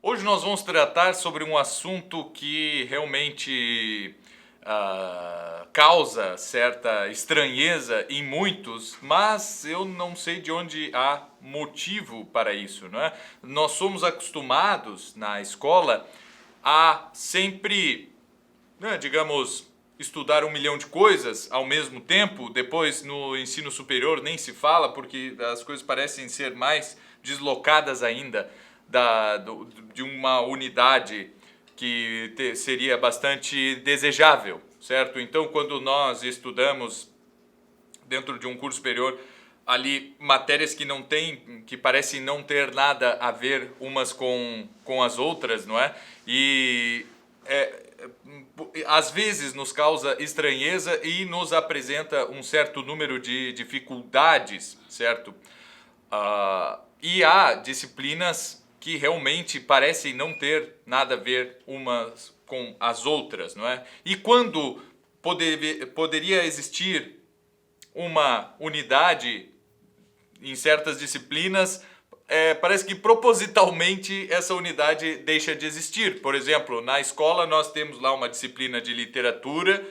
Hoje nós vamos tratar sobre um assunto que realmente causa certa estranheza em muitos, mas eu não sei de onde há motivo para isso, não é? Nós somos acostumados na escola a sempre, né, digamos, estudar 1 milhão de coisas ao mesmo tempo. Depois no ensino superior nem se fala, porque as coisas parecem ser mais deslocadas ainda de uma unidade que seria bastante desejável, certo? Então, quando nós estudamos dentro de um curso superior ali matérias que não tem, que parecem não ter nada a ver umas com as outras, não é? E às vezes nos causa estranheza e nos apresenta um certo número de dificuldades, certo? E há disciplinas que realmente parecem não ter nada a ver umas com as outras, não é? E quando poderia existir uma unidade em certas disciplinas, parece que propositalmente essa unidade deixa de existir. Por exemplo, na escola nós temos lá uma disciplina de literatura,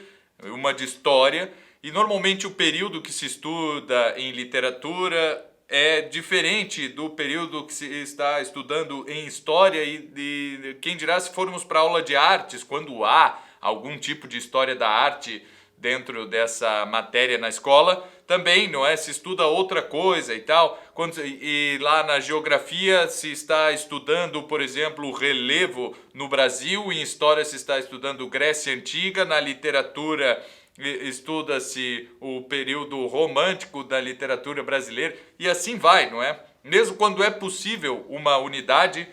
uma de história, e normalmente o período que se estuda em literatura é diferente do período que se está estudando em história, e quem dirá se formos para aula de artes, quando há algum tipo de história da arte dentro dessa matéria na escola, também, não é? Se estuda outra coisa e tal. E lá na geografia se está estudando, por exemplo, o relevo no Brasil, em história se está estudando Grécia Antiga, na literatura estuda-se o período romântico da literatura brasileira, e assim vai, não é? Mesmo quando é possível uma unidade,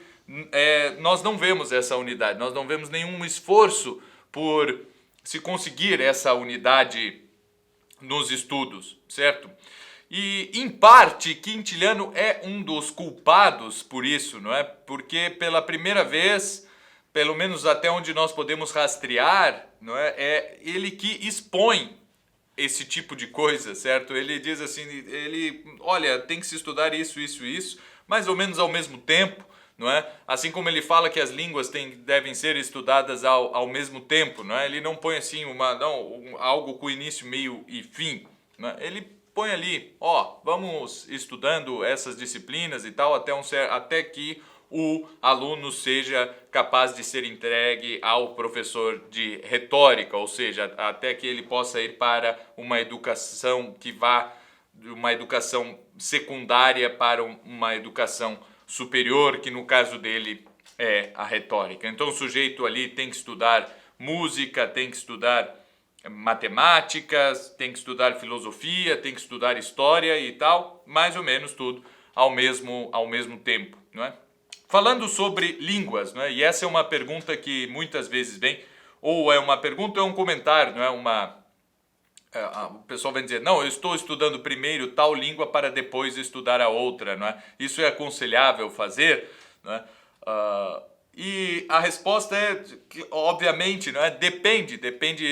nós não vemos essa unidade, nós não vemos nenhum esforço por se conseguir essa unidade nos estudos, certo? E, em parte, Quintiliano é um dos culpados por isso, não é? Porque pela primeira vez, pelo menos até onde nós podemos rastrear, não é? É ele que expõe esse tipo de coisa, certo? Ele diz assim, olha, tem que se estudar isso, isso, isso, mais ou menos ao mesmo tempo, não é? Assim como ele fala que as línguas devem ser estudadas ao mesmo tempo, não é? Ele não põe assim algo com início, meio e fim, não é? Ele põe ali, vamos estudando essas disciplinas e tal até que o aluno seja capaz de ser entregue ao professor de retórica, ou seja, até que ele possa ir para uma educação que vá de uma educação secundária para uma educação superior, que no caso dele é a retórica. Então o sujeito ali tem que estudar música, tem que estudar matemáticas, tem que estudar filosofia, tem que estudar história e tal, mais ou menos tudo ao mesmo tempo, não é? Falando sobre línguas, não é? E essa é uma pergunta que muitas vezes vem, ou é uma pergunta ou é um comentário, não é? O pessoal vai dizer, não, eu estou estudando primeiro tal língua para depois estudar a outra, não é? Isso é aconselhável fazer, não é? E a resposta é que, obviamente, não é? Depende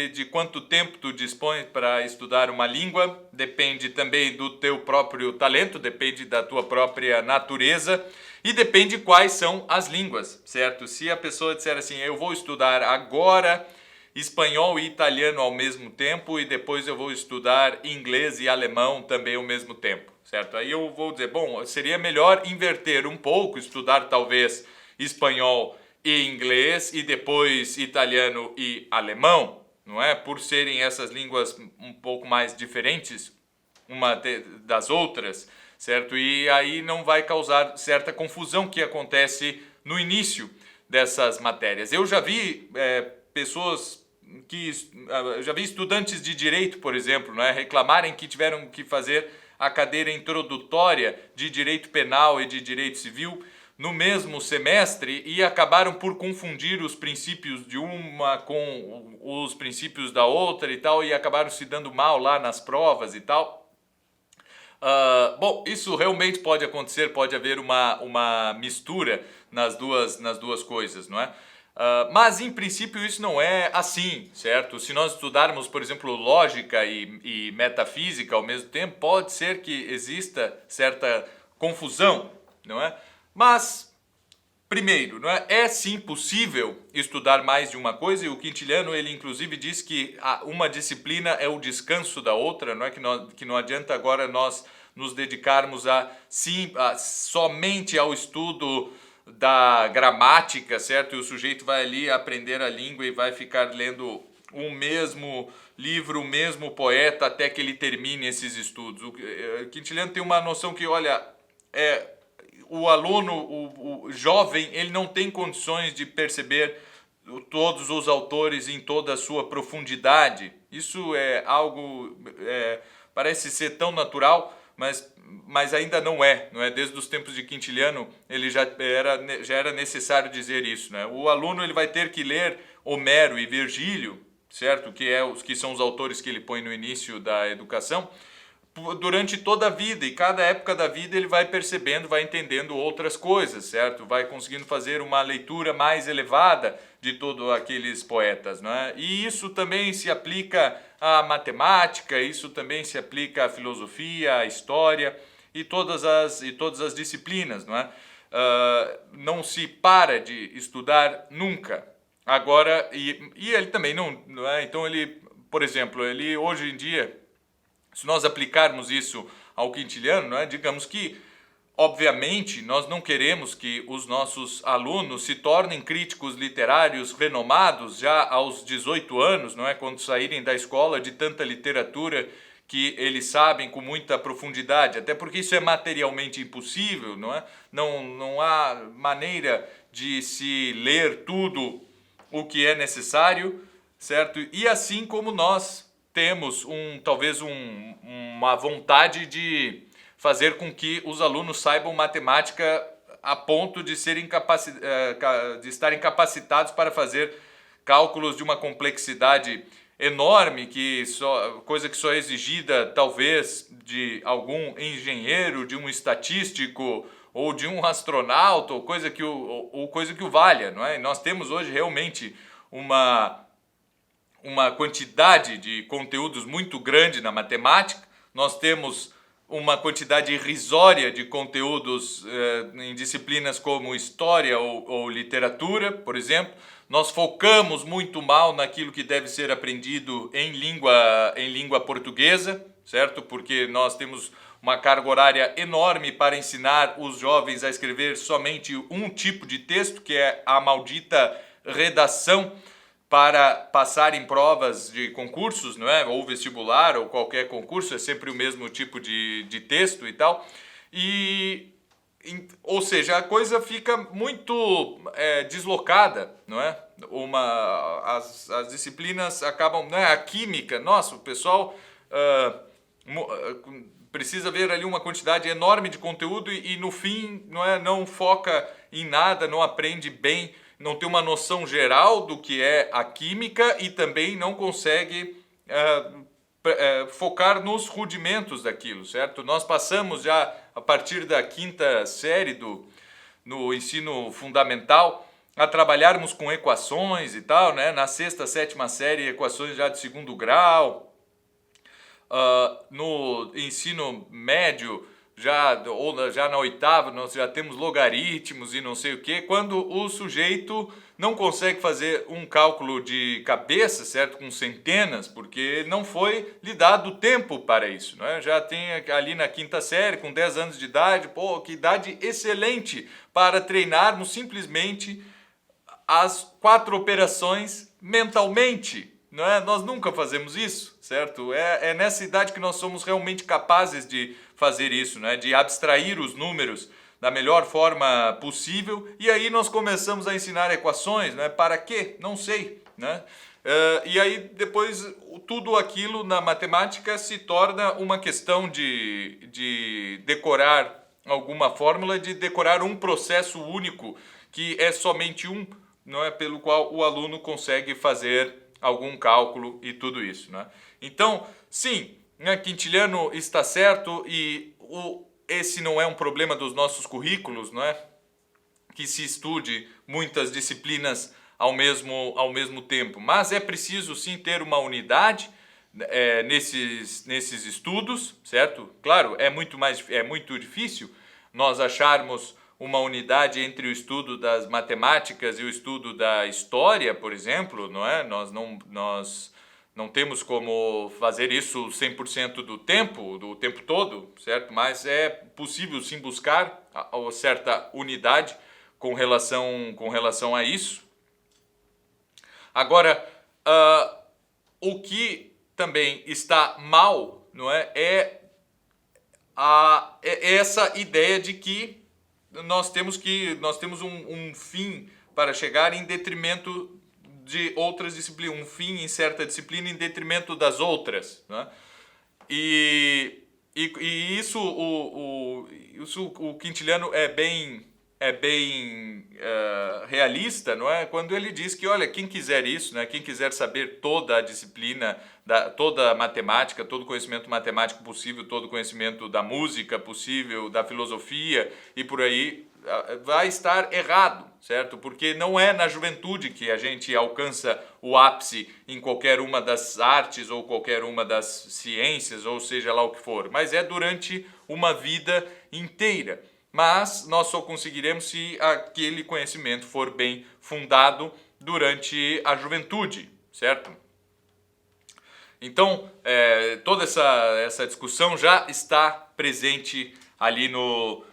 de quanto tempo tu dispõe para estudar uma língua, depende também do teu próprio talento, depende da tua própria natureza e depende quais são as línguas, certo? Se a pessoa disser assim, eu vou estudar agora espanhol e italiano ao mesmo tempo e depois eu vou estudar inglês e alemão também ao mesmo tempo, certo? Aí eu vou dizer, bom, seria melhor inverter um pouco, estudar talvez espanhol e inglês e depois italiano e alemão, não é? Por serem essas línguas um pouco mais diferentes das outras, certo? E aí não vai causar certa confusão que acontece no início dessas matérias. Eu já vi pessoas já vi estudantes de direito, por exemplo, não é, reclamarem que tiveram que fazer a cadeira introdutória de direito penal e de direito civil no mesmo semestre e acabaram por confundir os princípios de uma com os princípios da outra e tal, e acabaram se dando mal lá nas provas e tal. Bom, isso realmente pode acontecer, pode haver uma mistura nas duas coisas, não é? Mas, em princípio, isso não é assim, certo? Se nós estudarmos, por exemplo, lógica e metafísica ao mesmo tempo, pode ser que exista certa confusão, não é? Mas Primeiro, não é? É sim possível estudar mais de uma coisa, e o Quintiliano ele inclusive diz que uma disciplina é o descanso da outra, não é que não adianta agora nós nos dedicarmos somente ao estudo da gramática, certo? E o sujeito vai ali aprender a língua e vai ficar lendo o mesmo livro, o mesmo poeta até que ele termine esses estudos. O Quintiliano tem uma noção que, olha, o aluno, o jovem, ele não tem condições de perceber todos os autores em toda a sua profundidade. Isso é algo, parece ser tão natural, mas ainda não é. Desde os tempos de Quintiliano, ele já era necessário dizer isso, né? O aluno ele vai ter que ler Homero e Virgílio, certo? Que são os autores que ele põe no início da educação, durante toda a vida, e cada época da vida ele vai percebendo, vai entendendo outras coisas, certo? Vai conseguindo fazer uma leitura mais elevada de todos aqueles poetas, não é? E isso também se aplica à matemática, isso também se aplica à filosofia, à história e todas as disciplinas, não é? Não se para de estudar nunca. Agora, e ele também não é? Então ele, por exemplo, ele hoje em dia, se nós aplicarmos isso ao Quintiliano, não é? Digamos que, obviamente, nós não queremos que os nossos alunos se tornem críticos literários renomados já aos 18 anos, não é? Quando saírem da escola, de tanta literatura que eles sabem com muita profundidade, até porque isso é materialmente impossível, não é? Não há maneira de se ler tudo o que é necessário, certo? E assim como nós temos talvez uma vontade de fazer com que os alunos saibam matemática a ponto de de estarem capacitados para fazer cálculos de uma complexidade enorme, coisa que só é exigida talvez de algum engenheiro, de um estatístico ou de um astronauta, ou coisa que o valha, não é? E nós temos hoje realmente uma quantidade de conteúdos muito grande na matemática, nós temos uma quantidade irrisória de conteúdos em disciplinas como história ou literatura, por exemplo. Nós focamos muito mal naquilo que deve ser aprendido em língua portuguesa, certo? Porque nós temos uma carga horária enorme para ensinar os jovens a escrever somente um tipo de texto, que é a maldita redação, para passar em provas de concursos, não é? Ou vestibular, ou qualquer concurso, é sempre o mesmo tipo de texto e tal. Ou seja, a coisa fica muito deslocada, não é? As disciplinas acabam, não é? A química, nossa, o pessoal precisa ver ali uma quantidade enorme de conteúdo e no fim não foca em nada, não aprende bem, não tem uma noção geral do que é a química e também não consegue focar nos rudimentos daquilo, certo? Nós passamos já, a partir da quinta série no ensino fundamental, a trabalharmos com equações e tal, né? Na sexta, sétima série, equações já de segundo grau. No ensino médio, já na oitava, nós já temos logaritmos e não sei o que, quando o sujeito não consegue fazer um cálculo de cabeça, certo, com centenas, porque não foi lhe dado tempo para isso, né? Já tem ali na quinta série, com 10 anos de idade, que idade excelente para treinarmos simplesmente as 4 operações mentalmente. Não é? Nós nunca fazemos isso, certo? É nessa idade que nós somos realmente capazes de fazer isso, né? De abstrair os números da melhor forma possível, e aí nós começamos a ensinar equações, né? Para quê? Não sei, né? E aí depois tudo aquilo na matemática se torna uma questão de decorar alguma fórmula, de decorar um processo único, que é somente não é, pelo qual o aluno consegue fazer algum cálculo e tudo isso, né? Então, sim, né, Quintiliano está certo e esse não é um problema dos nossos currículos, não é? Que se estude muitas disciplinas ao mesmo tempo, mas é preciso sim ter uma unidade nesses estudos, certo? Claro, é muito difícil nós acharmos uma unidade entre o estudo das matemáticas e o estudo da história, por exemplo, não é? Nós não temos como fazer isso 100% do tempo todo, certo? Mas é possível sim buscar a certa unidade com relação a isso. Agora, o que também está mal, não é? É essa ideia de que nós temos um fim para chegar em detrimento de outras disciplinas, um fim em certa disciplina em detrimento das outras, né? E isso o Quintiliano é bem realista, não é? Quando ele diz que, olha, quem quiser isso, né? Quem quiser saber toda a disciplina, toda a matemática, todo o conhecimento matemático possível, todo o conhecimento da música possível, da filosofia e por aí, vai estar errado, certo? Porque não é na juventude que a gente alcança o ápice em qualquer uma das artes ou qualquer uma das ciências, ou seja lá o que for, mas é durante uma vida inteira. Mas nós só conseguiremos se aquele conhecimento for bem fundado durante a juventude, certo? Então, toda essa discussão já está presente ali no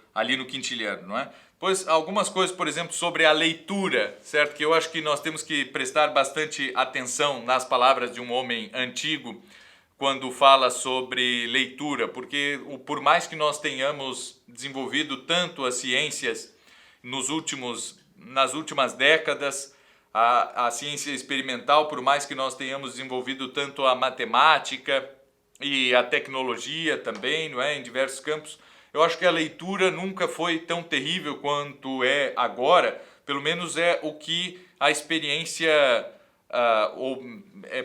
Quintiliano, não é? Pois algumas coisas, por exemplo, sobre a leitura, certo? Que eu acho que nós temos que prestar bastante atenção nas palavras de um homem antigo quando fala sobre leitura, porque por mais que nós tenhamos desenvolvido tanto as ciências nas últimas décadas, a ciência experimental, por mais que nós tenhamos desenvolvido tanto a matemática e a tecnologia também, não é, em diversos campos, eu acho que a leitura nunca foi tão terrível quanto é agora, pelo menos é o que a experiência,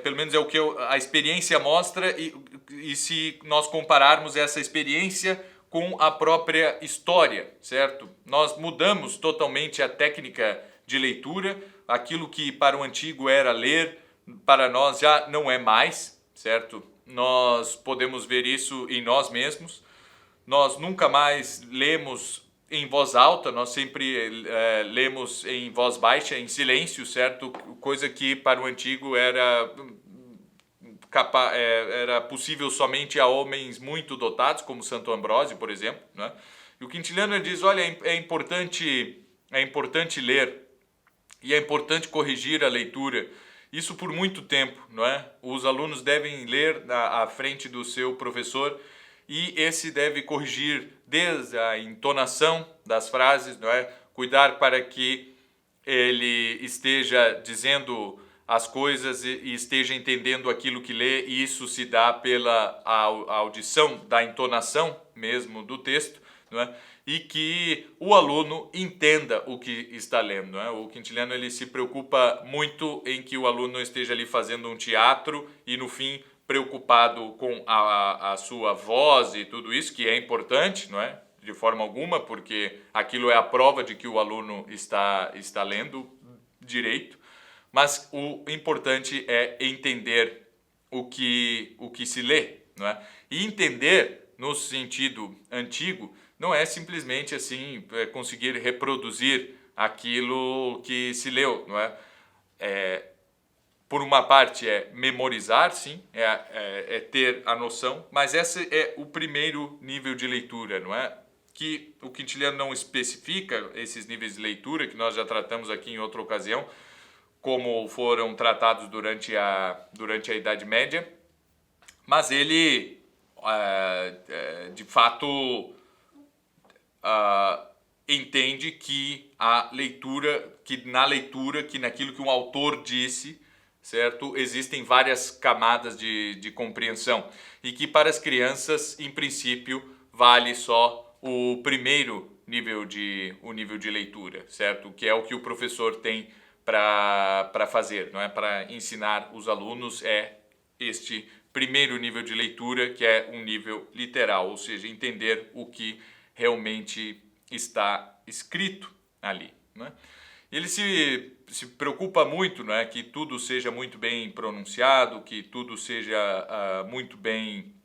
pelo menos é o que a experiência mostra, e se nós compararmos essa experiência com a própria história, certo? Nós mudamos totalmente a técnica de leitura, aquilo que para o antigo era ler, para nós já não é mais, certo? Nós podemos ver isso em nós mesmos. Nós nunca mais lemos em voz alta, nós sempre lemos em voz baixa, em silêncio, certo? Coisa que para o antigo era possível somente a homens muito dotados, como Santo Ambrósio, por exemplo, né? E o Quintiliano diz, olha, é importante ler e é importante corrigir a leitura. Isso por muito tempo, não é? Os alunos devem ler à frente do seu professor e esse deve corrigir desde a entonação das frases, não é? Cuidar para que ele esteja dizendo as coisas e esteja entendendo aquilo que lê, e isso se dá pela audição da entonação mesmo do texto, não é? E que o aluno entenda o que está lendo, não é? O Quintiliano ele se preocupa muito em que o aluno esteja ali fazendo um teatro e no fim preocupado com a sua voz e tudo isso, que é importante, não é? De forma alguma, porque aquilo é a prova de que o aluno está lendo direito, mas o importante é entender o que se lê, não é? E entender, no sentido antigo, não é simplesmente assim conseguir reproduzir aquilo que se leu, não é? Por uma parte é memorizar, sim, é ter a noção, mas esse é o primeiro nível de leitura, não é? Que o Quintiliano não especifica esses níveis de leitura, que nós já tratamos aqui em outra ocasião, como foram tratados durante a Idade Média, mas ele, de fato, entende que que naquilo que um autor disse, certo? Existem várias camadas de compreensão e que para as crianças, em princípio, vale só o primeiro nível de leitura, certo? Que é o que o professor tem para fazer, não é? Para ensinar os alunos este primeiro nível de leitura, que é um nível literal, ou seja, entender o que realmente está escrito ali, né? Ele se preocupa muito, né, que tudo seja muito bem pronunciado, que tudo seja muito bem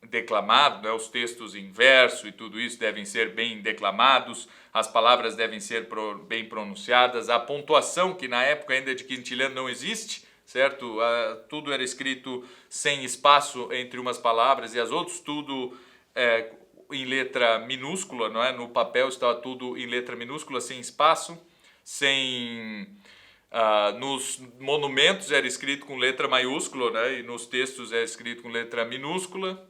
declamado, né? Os textos em verso e tudo isso devem ser bem declamados, as palavras devem ser bem pronunciadas, a pontuação, que na época ainda de quintilhano não existe, certo? Tudo era escrito sem espaço entre umas palavras e as outras, tudo em letra minúscula, não é? No papel estava tudo em letra minúscula, sem espaço, sem... nos monumentos era escrito com letra maiúscula, né? E nos textos é escrito com letra minúscula.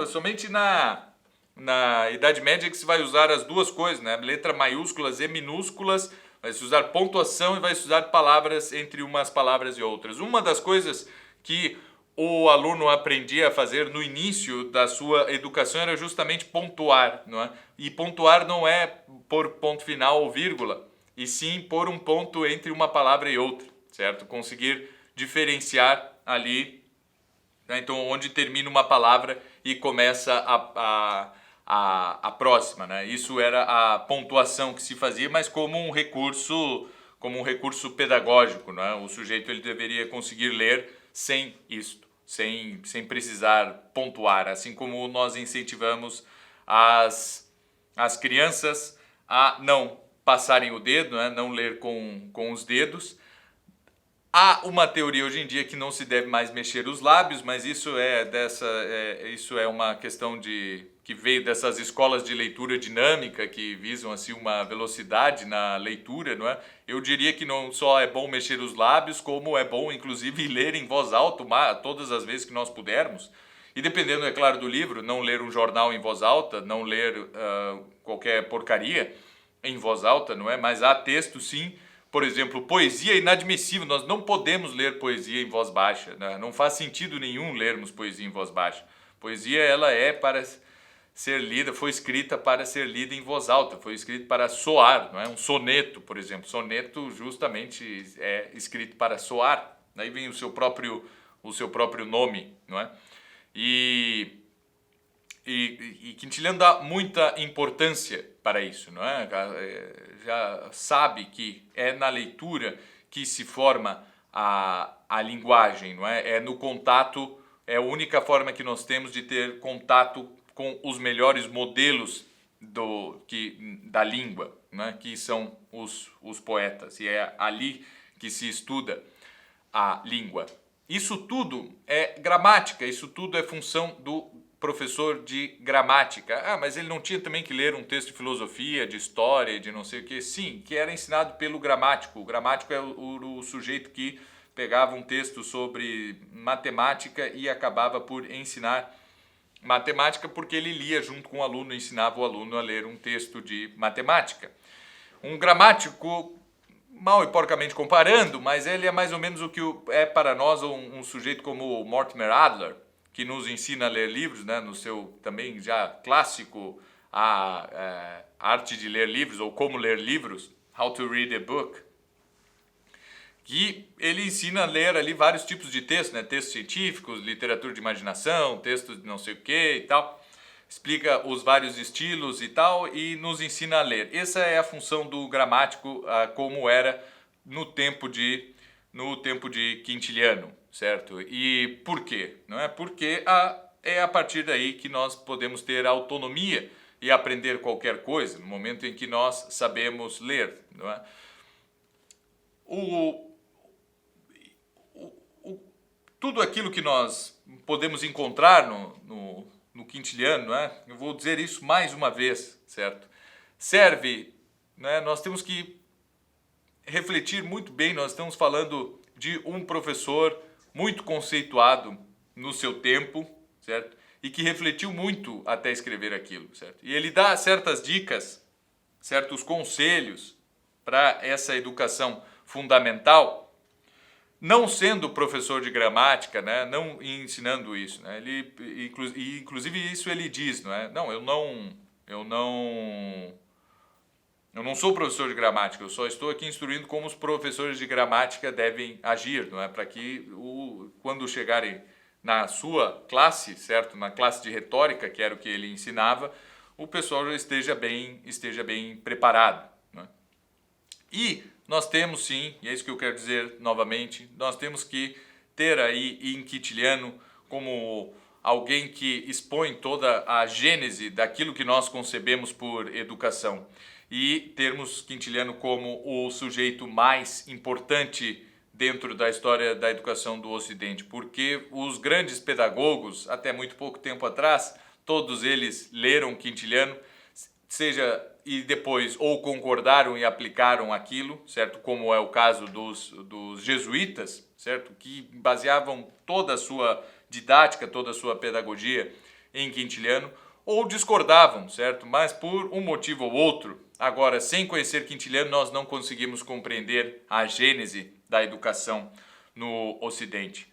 Somente na Idade Média que se vai usar as duas coisas, né? Letra maiúsculas e minúsculas, vai se usar pontuação e vai se usar palavras entre umas palavras e outras. Uma das coisas que o aluno aprendia a fazer no início da sua educação era justamente pontuar, não é? E pontuar não é por ponto final ou vírgula, e sim por um ponto entre uma palavra e outra, certo? Conseguir diferenciar ali, né? Então, onde termina uma palavra e começa a próxima, né? Isso era a pontuação que se fazia, mas como um recurso pedagógico, né? O sujeito ele deveria conseguir ler sem isto, sem precisar pontuar, assim como nós incentivamos as crianças a não passarem o dedo, né? Não ler com os dedos. Há uma teoria hoje em dia que não se deve mais mexer os lábios, mas isso é uma questão que veio dessas escolas de leitura dinâmica que visam assim uma velocidade na leitura, não é? Eu diria que não só é bom mexer os lábios, como é bom inclusive ler em voz alta todas as vezes que nós pudermos. E dependendo, é claro, do livro, não ler um jornal em voz alta, não ler qualquer porcaria em voz alta, não é? Mas há texto, sim. Por exemplo, poesia é inadmissível, nós não podemos ler poesia em voz baixa, né? Não faz sentido nenhum lermos poesia em voz baixa. Poesia, ela é para ser lida, foi escrita para ser lida em voz alta, foi escrita para soar, não é? Um soneto, por exemplo. Soneto justamente é escrito para soar, daí vem o seu próprio nome, não é? E Quintiliano dá muita importância para isso, não é? Já sabe que é na leitura que se forma a linguagem, não é? É no contato, é a única forma que nós temos de ter contato com os melhores modelos da língua, não é? Que são os poetas, e é ali que se estuda a língua. Isso tudo é gramática, isso tudo é função do professor de gramática. Mas ele não tinha também que ler um texto de filosofia, de história, de não sei o que? Sim, que era ensinado pelo gramático. O gramático é o sujeito que pegava um texto sobre matemática e acabava por ensinar matemática, porque ele lia junto com o aluno e ensinava o aluno a ler um texto de matemática. Um gramático, mal e porcamente comparando, mas ele é mais ou menos o que é para nós um sujeito como o Mortimer Adler, que nos ensina a ler livros, né, no seu também já clássico a Arte de Ler Livros, ou Como Ler Livros, How to Read a Book, que ele ensina a ler ali vários tipos de textos, né, textos científicos, literatura de imaginação, textos de não sei o que e tal, explica os vários estilos e tal, e nos ensina a ler. Essa é a função do gramático, como era no tempo de Quintiliano, certo? E por quê? Não é? Porque é a partir daí que nós podemos ter autonomia e aprender qualquer coisa, no momento em que nós sabemos ler, não é? Tudo aquilo que nós podemos encontrar no Quintiliano, não é? Eu vou dizer isso mais uma vez, certo? Serve, né? Nós temos que refletir muito bem, nós estamos falando de um professor muito conceituado no seu tempo, certo? E que refletiu muito até escrever aquilo, certo? E ele dá certas dicas, certos conselhos para essa educação fundamental, não sendo professor de gramática, né? Não ensinando isso, né? Inclusive isso ele diz, não é? Não, eu não sou professor de gramática, eu só estou aqui instruindo como os professores de gramática devem agir, não é? Para que quando chegarem na sua classe, certo? Na classe de retórica, que era o que ele ensinava, o pessoal já esteja bem preparado, não é? E nós temos sim, e é isso que eu quero dizer novamente, nós temos que ter aí em Quintiliano como alguém que expõe toda a gênese daquilo que nós concebemos por educação, e termos Quintiliano como o sujeito mais importante dentro da história da educação do Ocidente, porque os grandes pedagogos, até muito pouco tempo atrás, todos eles leram Quintiliano, seja e depois ou concordaram e aplicaram aquilo, certo? Como é o caso dos jesuítas, certo? Que baseavam toda a sua didática, toda a sua pedagogia em Quintiliano, ou discordavam, certo? Mas por um motivo ou outro. Agora, sem conhecer Quintiliano, nós não conseguimos compreender a gênese da educação no Ocidente.